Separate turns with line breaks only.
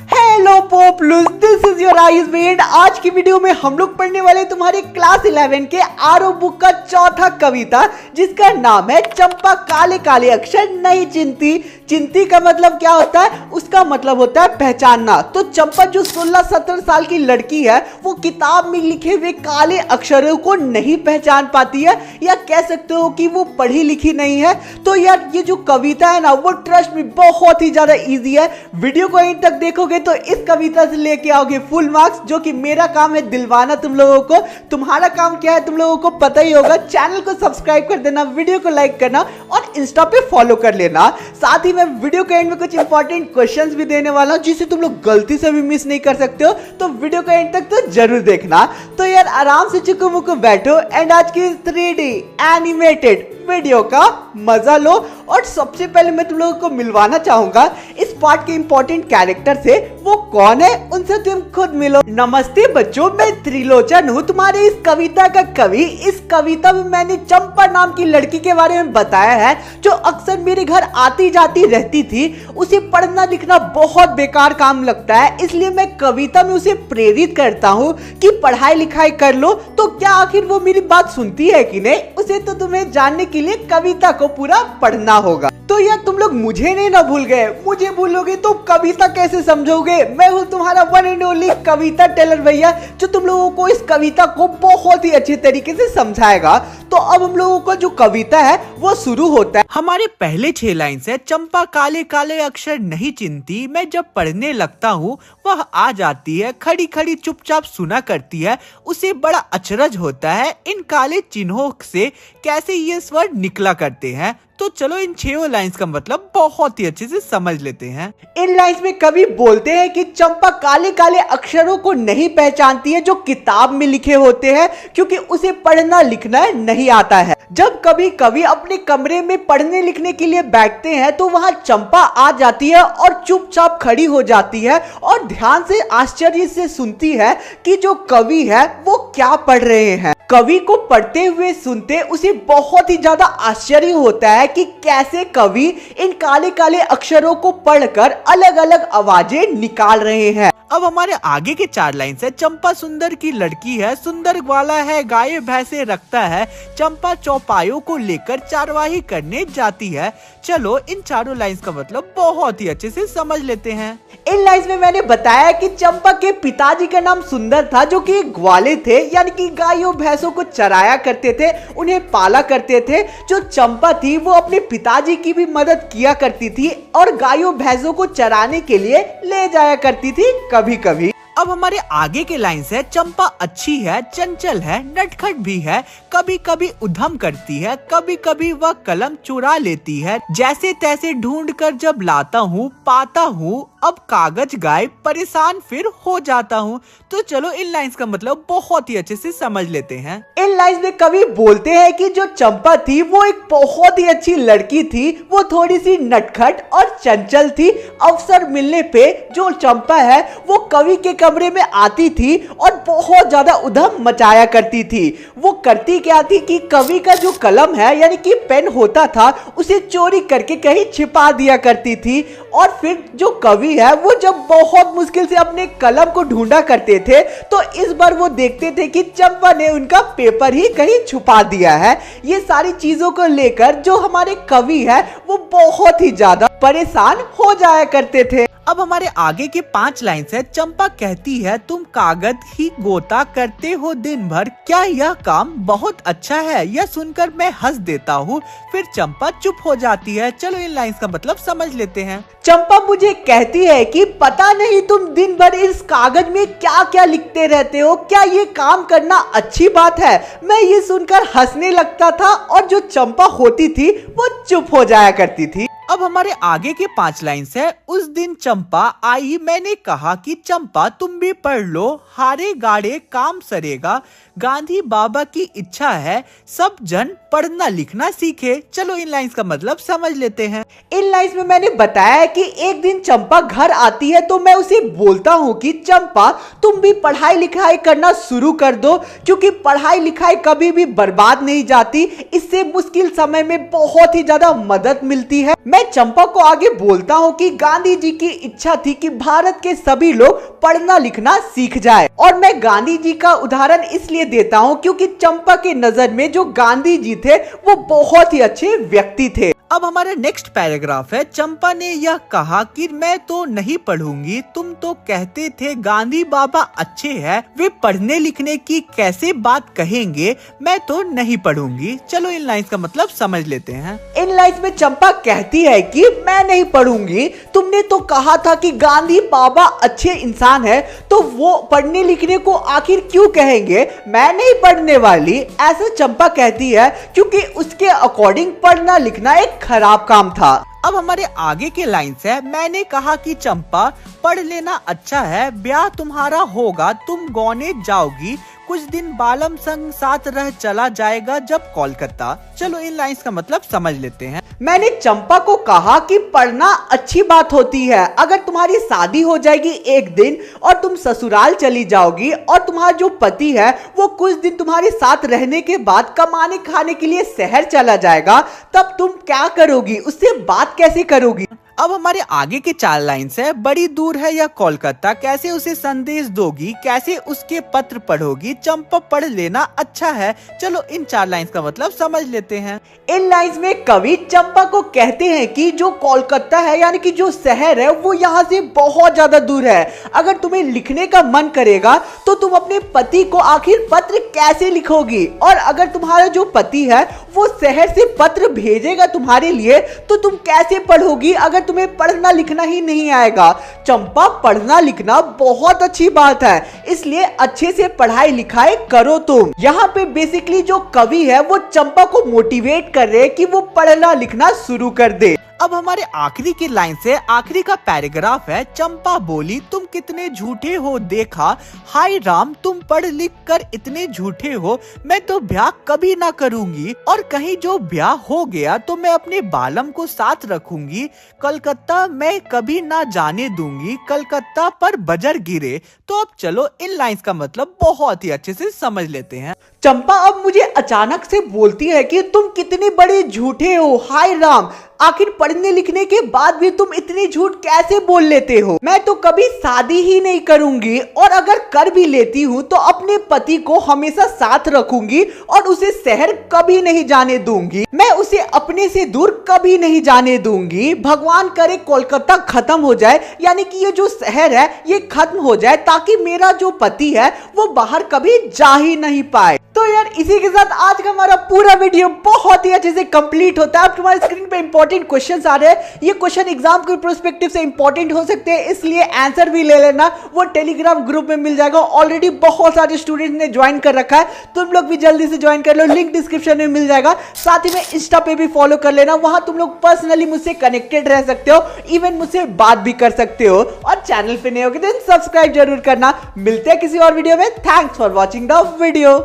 Hello populars, this is your आइज वेड। आज की वीडियो में हम लोग पढ़ने वाले तुम्हारे क्लास 11 के आरओ बुक का चौथा कविता, जिसका नाम है चंपा काले काले अक्षर नहीं चिंती। चिंती का मतलब क्या होता है? उसका मतलब होता है पहचानना। तो चंपा जो 16-17 साल की लड़की है, वो किताब में लिखे हुए काले अक्षरों को नहीं पहचान पाती है, या कह सकते हो कि वो पढ़ी लिखी नहीं है। तो यार ये जो कविता है ना, वो ट्रस्ट में बहुत ही ज्यादा इजी है। वीडियो को एंड तक देखोगे तो इस कविता से लेके आओगे फुल मार्क्स, जो कि मेरा काम है दिलवाना तुम लोगों को। तुम्हारा काम क्या है तुम लोगों को पता ही होगा। चैनल को सब्सक्राइब कर देना, वीडियो को लाइक करना और इंस्टा पे फॉलो कर लेना। साथ ही मैं वीडियो के एंड में कुछ इंपॉर्टेंट क्वेश्चंस भी देने वाला हूं, जिसे तुम लोग गलती से भी मिस नहीं कर सकते हो। तो वीडियो के एंड तक तो जरूर देखना। तो यार आराम से चुकू मुकू बैठो एंड आज की 3D एनिमेटेड वीडियो का मजा लो। और सबसे पहले मैं तुम लोगों को मिलवाना चाहूंगा इस पार्ट के इंपॉर्टेंट कैरेक्टर से। वो कौन है उनसे तुम खुद मिलो। नमस्ते बच्चों, मैं त्रिलोचन हूँ, तुम्हारे इस कविता का कवि। इस कविता में मैंने चंपा नाम की लड़की के बारे में बताया है, जो अक्सर मेरे घर आती जाती रहती थी। उसे पढ़ना लिखना बहुत बेकार काम लगता है, इसलिए मैं कविता में उसे प्रेरित करता हूँ कि पढ़ाई लिखाई कर लो। तो क्या आखिर वो मेरी बात सुनती है कि नहीं, उसे तो तुम्हें जानने के लिए कविता को पूरा पढ़ना होगा। तो यार तुम लोग मुझे नहीं ना भूल गए, मुझे भूलोगे तो कविता कैसे समझोगे। मैं हूँ तुम्हारा one and only Kavita Tailor भैया, जो तुम लोगों को इस कविता को बहुत ही अच्छे तरीके से समझाएगा। तो अब हम लोगों का जो कविता है वो शुरू होता है। हमारे पहले 6 लाइन से चंपा काले काले अक्षर नहीं चिंती, मैं जब पढ़ने लगता हूँ वह आ जाती है, खड़ी खड़ी चुपचाप सुना करती है। उसे बड़ा अचरज होता है इन काले चिन्हों से कैसे ये स्वर निकला करते हैं। तो चलो इन 6 लाइंस का मतलब बहुत ही अच्छे से समझ लेते हैं। इन लाइंस में कवि बोलते हैं कि चंपा काले काले अक्षरों को नहीं पहचानती है जो किताब में लिखे होते हैं, क्योंकि उसे पढ़ना लिखना नहीं आता है। जब कभी कभी अपने कमरे में पढ़ने लिखने के लिए बैठते हैं तो वहां चंपा आ जाती है और चुपचाप खड़ी हो जाती है और ध्यान से आश्चर्य से सुनती है कि जो कवि है वो क्या पढ़ रहे हैं। कवि को पढ़ते हुए सुनते उसे बहुत ही ज्यादा आश्चर्य होता है कि कैसे कवि इन काले काले अक्षरों को पढ़कर अलग अलग आवाजें निकाल रहे हैं। अब हमारे आगे के 4 लाइन से चंपा सुंदर की लड़की है, सुंदर वाला है, गाय भैंसे रखता है। चंपा चौपायों को लेकर चारवाही करने जाती है। चलो इन 4 लाइंस का मतलब बहुत ही अच्छे से समझ लेते हैं। इन लाइंस में मैंने बताया कि चंपा के पिताजी का नाम सुंदर था, जो कि ग्वाले थे, यानी कि गायों भैंसों को चराया करते थे, उन्हें पाला करते थे। जो चंपा थी वो अपने पिताजी की भी मदद किया करती थी और गायों भैंसों को चराने के लिए ले जाया करती थी कभी कभी। अब हमारे आगे के लाइन है चंपा अच्छी है, चंचल है, नटखट भी है, कभी कभी उधम करती है, कभी कभी वह कलम चुरा लेती है। जैसे तैसे ढूंढ कर जब लाता हूँ पाता हूँ, अब कागज गायब परेशान फिर हो जाता हूँ। तो चलो इन लाइंस का मतलब बहुत ही अच्छे से समझ लेते हैं। इन लाइंस में कवि बोलते हैं कि जो चंपा थी वो एक बहुत ही अच्छी लड़की थी। वो थोड़ी सी नटखट और चंचल थी। अवसर मिलने पे जो चंपा है वो कवि के कमरे में आती थी और बहुत ज्यादा उधम मचाया करती थी। वो करती क्या थी कि कवि का जो कलम है यानी कि पेन होता था, उसे चोरी करके कहीं छिपा दिया करती थी। और फिर जो कवि है वो जब बहुत मुश्किल से अपने कलम को ढूंढा करते थे, तो इस बार वो देखते थे कि चंपा ने उनका पेपर ही कहीं छुपा दिया है। ये सारी चीजों को लेकर जो हमारे कवि है वो बहुत ही ज्यादा परेशान हो जाया करते थे। अब हमारे आगे के 5 लाइन है चंपा कहती है तुम कागज ही गोता करते हो दिन भर, क्या यह काम बहुत अच्छा है? यह सुनकर मैं हंस देता हूँ, फिर चंपा चुप हो जाती है। चलो इन लाइंस का मतलब समझ लेते हैं। चंपा मुझे कहती है कि पता नहीं तुम दिन भर इस कागज में क्या क्या लिखते रहते हो, क्या ये काम करना अच्छी बात है? मैं ये सुनकर हंसने लगता था और जो चंपा होती थी वो चुप हो जाया करती थी। अब हमारे आगे के 5 लाइन्स है उस दिन चंपा आई, मैंने कहा कि चंपा तुम भी पढ़ लो, हारे गाड़े काम सरेगा, गांधी बाबा की इच्छा है सब जन पढ़ना लिखना सीखे। चलो इन लाइंस का मतलब समझ लेते हैं। इन लाइंस में मैंने बताया कि एक दिन चंपा घर आती है तो मैं उसे बोलता हूँ कि चंपा तुम भी पढ़ाई लिखाई करना शुरू कर दो, क्योंकि पढ़ाई लिखाई कभी भी बर्बाद नहीं जाती। इससे मुश्किल समय में बहुत ही ज्यादा मदद मिलती है। मैं मैं चंपा को आगे बोलता हूँ कि गांधी जी की इच्छा थी कि भारत के सभी लोग पढ़ना लिखना सीख जाए, और मैं गांधी जी का उदाहरण इसलिए देता हूँ क्योंकि चंपा के नजर में जो गांधी जी थे वो बहुत ही अच्छे व्यक्ति थे। अब हमारा नेक्स्ट पैराग्राफ है। चंपा ने यह कहा कि मैं तो नहीं पढ़ूंगी, तुम तो कहते थे गांधी बाबा अच्छे हैं, वे पढ़ने लिखने की कैसे बात कहेंगे, मैं तो नहीं पढ़ूंगी। चलो इन लाइन्स का मतलब समझ लेते हैं। इन लाइन्स में चंपा कहती है कि मैं नहीं पढ़ूंगी, तुमने तो कहा था कि गांधी बाबा अच्छे इंसान है, तो वो पढ़ने लिखने को आखिर क्यों कहेंगे, मैं नहीं पढ़ने वाली। ऐसा चंपा कहती है क्योंकि उसके अकॉर्डिंग पढ़ना लिखना एक खराब काम था। अब हमारे आगे के लाइन्स है। मैंने कहा कि चंपा पढ़ लेना अच्छा है, ब्याह तुम्हारा होगा, तुम गौने जाओगी, कुछ दिन बालम संग साथ रह चला जाएगा जब कोलकाता। चलो इन लाइन्स का मतलब समझ लेते हैं। मैंने चंपा को कहा कि पढ़ना अच्छी बात होती है, अगर तुम्हारी शादी हो जाएगी एक दिन और तुम ससुराल चली जाओगी और तुम्हारा जो पति है वो कुछ दिन तुम्हारे साथ रहने के बाद कमाने खाने के लिए शहर चला जाएगा, तब तुम क्या करोगी, उससे बात कैसे करोगी। अब हमारे आगे के 4 लाइन्स है। बड़ी दूर है या कोलकाता, कैसे उसे संदेश दोगी, कैसे उसके पत्र पढ़ोगी, चंपा पढ़ लेना अच्छा है। चलो इन 4 लाइन्स का मतलब समझ लेते हैं। इन लाइन्स में कवि चंपा को कहते हैं कि जो कोलकाता है यानी कि जो शहर है वो यहाँ से बहुत ज्यादा दूर है, अगर तुम्हें लिखने का मन करेगा तो तुम अपने पति को आखिर पत्र कैसे लिखोगी, और अगर तुम्हारा जो पति है वो शहर से पत्र भेजेगा तुम्हारे लिए तो तुम कैसे पढ़ोगी अगर तुम्हें पढ़ना लिखना ही नहीं आएगा। चंपा पढ़ना लिखना बहुत अच्छी बात है, इसलिए अच्छे से पढ़ाई लिखाई करो तुम। यहाँ पे बेसिकली जो कवि है वो चंपा को मोटिवेट कर रहे हैं कि वो पढ़ना लिखना शुरू कर दे। अब हमारे आखिरी की लाइन से आखिरी का पैराग्राफ है। चंपा बोली तुम कितने झूठे हो देखा, हाय राम तुम पढ़ लिख कर इतने झूठे हो, मैं तो ब्याह कभी ना करूंगी, और कहीं जो ब्याह हो गया तो मैं अपने बालम को साथ रखूंगी, कलकत्ता मैं कभी ना जाने दूंगी, कलकत्ता पर बजर गिरे। तो अब चलो इन लाइन्स का मतलब बहुत ही अच्छे से समझ लेते हैं। चंपा अब मुझे अचानक से बोलती है कि तुम कितने बड़े झूठे हो, हाय राम आखिर पढ़ने लिखने के बाद भी तुम इतनी झूठ कैसे बोल लेते हो, मैं तो कभी शादी ही नहीं करूंगी, और अगर कर भी लेती हूँ तो अपने पति को हमेशा साथ रखूंगी और उसे शहर कभी नहीं जाने दूंगी, मैं उसे अपने से दूर कभी नहीं जाने दूंगी। भगवान करे कोलकाता खत्म हो जाए, यानी कि ये जो शहर है ये खत्म हो जाए, ताकि मेरा जो पति है वो बाहर कभी जा ही नहीं पाए। तो यार इसी के साथ आज का हमारा पूरा वीडियो बहुत ही अच्छे से कंप्लीट होता है। अब तुम्हारे स्क्रीन पे इंपॉर्टेंट क्वेश्चंस आ रहे हैं, ये क्वेश्चन एग्जाम के पर्सपेक्टिव से इंपॉर्टेंट हो सकते हैं, इसलिए आंसर भी ले लेना, वो टेलीग्राम ग्रुप में मिल जाएगा। ऑलरेडी बहुत सारे स्टूडेंट्स ने ज्वाइन कर रखा है, तुम लोग भी जल्दी से ज्वाइन कर लो, लिंक डिस्क्रिप्शन में मिल जाएगा। साथ ही में इंस्टा पे भी फॉलो कर लेना, वहां तुम लोग पर्सनली मुझसे कनेक्टेड रह सकते हो, इवन मुझसे बात भी कर सकते हो, और चैनल पे नए हो तो सब्सक्राइब जरूर करना। मिलते हैं किसी और वीडियो में। Thanks for watching the video.